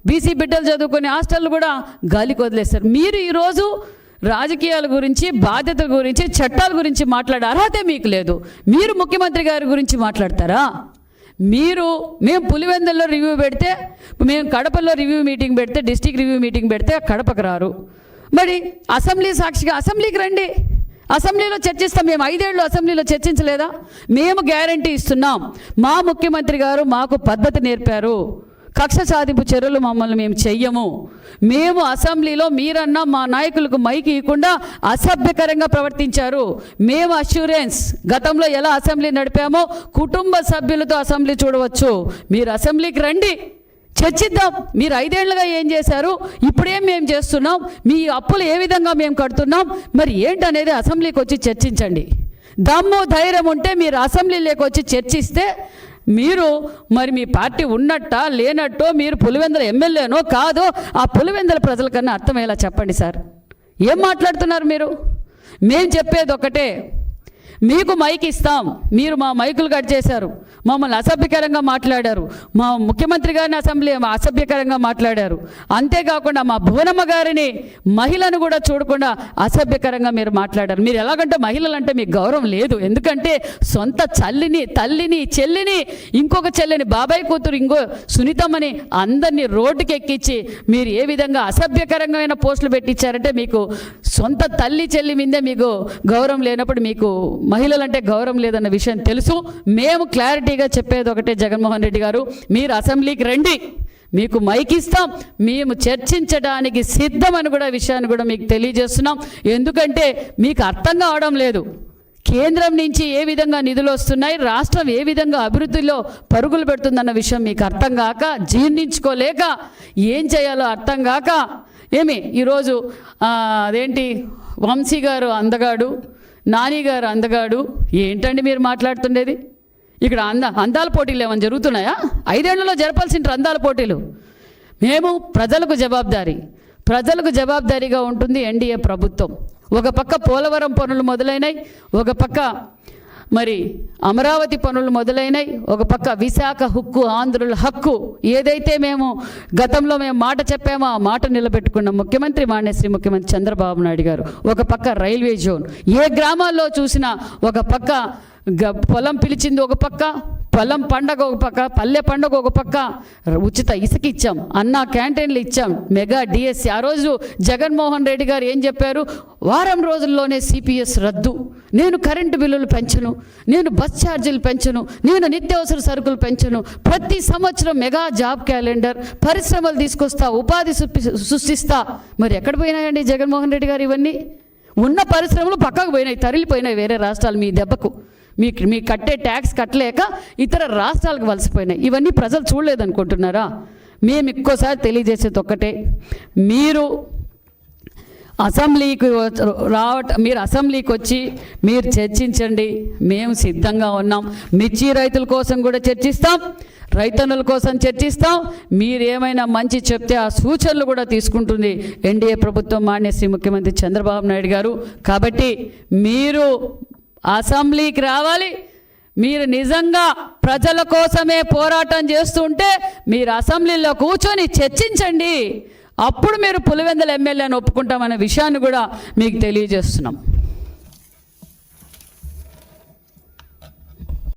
BC బిడ్డలు చదువుకునే హాస్టళ్ళు కూడా గాలికి వదిలేస్తారు. మీరు ఈరోజు రాజకీయాల గురించి, బాధ్యతల గురించి, చట్టాల గురించి మాట్లాడే అర్హతే మీకు లేదు. మీరు ముఖ్యమంత్రి గారి గురించి మాట్లాడతారా? మేము పులివెందుల్లో రివ్యూ పెడితే, మేము కడపలో రివ్యూ మీటింగ్ పెడితే, డిస్టిక్ రివ్యూ మీటింగ్ పెడితే కడపకు రారు. మరి అసెంబ్లీ సాక్షిగా అసెంబ్లీకి రండి, అసెంబ్లీలో చర్చిస్తాం. మేము 5 ఏళ్ళు అసెంబ్లీలో చర్చించలేదా? మేము గ్యారంటీ ఇస్తున్నాం. మా ముఖ్యమంత్రి గారు మాకు పద్ధతి నేర్పారు. కక్ష సాధింపు చర్యలు మమ్మల్ని మేము చెయ్యము. మేము అసెంబ్లీలో మీరన్నా మా నాయకులకు మైకి ఇవ్వకుండా అసభ్యకరంగా ప్రవర్తించారు. మేము అష్యూరెన్స్ గతంలో ఎలా అసెంబ్లీ నడిపామో కుటుంబ సభ్యులతో అసెంబ్లీ చూడవచ్చు. మీరు అసెంబ్లీకి రండి, చర్చిద్దాం. మీరు 5 ఏళ్ళుగా ఏం చేశారు, ఇప్పుడేం మేము చేస్తున్నాం, మీ అప్పులు ఏ విధంగా మేము కడుతున్నాం, మరి ఏంటనేది అసెంబ్లీకి వచ్చి చర్చించండి. దమ్ము ధైర్యం ఉంటే మీరు అసెంబ్లీలోకి వచ్చి చర్చిస్తే మీరు మరి మీ పార్టీ ఉన్నట్టా లేనట్టో, మీరు పులివెందుల ఎమ్మెల్యేనో కాదో ఆ పులివెందుల ప్రజలకన్నా అర్థమయ్యేలా చెప్పండి సార్. ఏం మాట్లాడుతున్నారు మీరు? మేము చెప్పేది ఒకటే, మీకు మైక్ ఇస్తాం, మీరు మా మైకులు కట్ చేశారు, మమ్మల్ని అసభ్యకరంగా మాట్లాడారు, మా ముఖ్యమంత్రి గారిని అసెంబ్లీ అసభ్యకరంగా మాట్లాడారు. అంతేకాకుండా మా భువనమ్మ గారిని, మహిళను కూడా చూడకుండా అసభ్యకరంగా మీరు మాట్లాడారు. మీరు ఎలాగంటే మహిళలంటే మీకు గౌరవం లేదు. ఎందుకంటే సొంత తల్లిని చెల్లిని, ఇంకొక చెల్లిని, బాబాయ్ కూతురు ఇంకో సునీతమ్మని అందరినీ రోడ్డుకి ఎక్కించి మీరు ఏ విధంగా అసభ్యకరమైన పోస్టులు పెట్టించారంటే, మీకు సొంత తల్లి చెల్లి మీదే మీకు గౌరవం లేనప్పుడు మీకు మహిళలంటే గౌరవం లేదన్న విషయం తెలుసు. మేము క్లారిటీగా చెప్పేది ఒకటే, జగన్మోహన్ రెడ్డి గారు మీరు అసెంబ్లీకి రండి, మీకు మైక్ ఇస్తాం, మేము చర్చించడానికి సిద్ధమని కూడా విషయాన్ని కూడా మీకు తెలియజేస్తున్నాం. ఎందుకంటే మీకు అర్థం కావడం లేదు. కేంద్రం నుంచి ఏ విధంగా నిధులు వస్తున్నాయి, రాష్ట్రం ఏ విధంగా అభివృద్ధిలో పరుగులు పెడుతుందన్న విషయం మీకు అర్థం కాక, జీర్ణించుకోలేక, ఏం చేయాలో అర్థం కాక ఈరోజు అదేంటి వంశీ గారు అందగాడు, నాని గారు అందగాడు, ఏంటండి మీరు మాట్లాడుతుండేది? ఇక్కడ అందాల పోటీలు ఏమైనా జరుగుతున్నాయా? 5 ఏళ్లలో జరపాల్సిన అందాల పోటీలు. మేము ప్రజలకు జవాబుదారీగా ఉంటుంది ఎన్డీఏ ప్రభుత్వం. ఒక పక్క పోలవరం పనులు మొదలైనాయి, ఒక పక్క మరి అమరావతి పనులు మొదలైనాయి, ఒక పక్క విశాఖ హక్కు, ఆంధ్రుల హక్కు ఏదైతే మేము గతంలో మాట చెప్పామో ఆ మాట నిలబెట్టుకున్న ముఖ్యమంత్రి మాన్యశ్రీ ముఖ్యమంత్రి చంద్రబాబు నాయుడు గారు. ఒక పక్క రైల్వే జోన్, ఏ గ్రామాల్లో చూసినా ఒక పక్క పొలం పిలిచింది, ఒక పక్క పొలం పండగ, ఒక పక్క పల్లె పండగ, ఒక పక్క ఉచిత ఇసుక ఇచ్చాం, అన్నా క్యాంటీన్లు ఇచ్చాం, మెగా డిఎస్సి. ఆ రోజు జగన్మోహన్ రెడ్డి గారు ఏం చెప్పారు? వారం రోజుల్లోనే సిపిఎస్ రద్దు, నేను కరెంటు బిల్లులు పెంచను, నేను బస్ ఛార్జీలు పెంచను, నేను నిత్యావసర సరుకులు పెంచను, ప్రతి సంవత్సరం మెగా జాబ్ క్యాలెండర్, పరిశ్రమలు తీసుకొస్తా, ఉపాధి సృష్టిస్తా. మరి ఎక్కడ పోయినాయండి జగన్మోహన్ రెడ్డి గారు? ఇవన్నీ ఉన్న పరిశ్రమలు పక్కకు పోయినాయి, తరలిపోయినాయి వేరే రాష్ట్రాలు. మీ దెబ్బకు మీ కట్టే ట్యాక్స్ కట్టలేక ఇతర రాష్ట్రాలకు వలసిపోయినాయి. ఇవన్నీ ప్రజలు చూడలేదనుకుంటున్నారా? మేము ఇంకోసారి తెలియజేసేది ఒక్కటే, మీరు అసెంబ్లీకి మీరు అసెంబ్లీకి వచ్చి మీరు చర్చించండి, మేము సిద్ధంగా ఉన్నాం. మిర్చి రైతుల కోసం కూడా చర్చిస్తాం, రైతన్నుల కోసం చర్చిస్తాం. మీరేమైనా మంచి చెప్తే ఆ సూచనలు కూడా తీసుకుంటుంది ఎన్డీఏ ప్రభుత్వం, మాన్యశ్రీ ముఖ్యమంత్రి చంద్రబాబు నాయుడు గారు. కాబట్టి మీరు అసెంబ్లీకి రావాలి. మీరు నిజంగా ప్రజల కోసమే పోరాటం చేస్తుంటే మీరు అసెంబ్లీలో కూర్చొని చర్చించండి. అప్పుడు మీరు పులివెందుల ఎమ్మెల్యేని ఒప్పుకుంటామనే విషయాన్ని కూడా మీకు తెలియజేస్తున్నాం.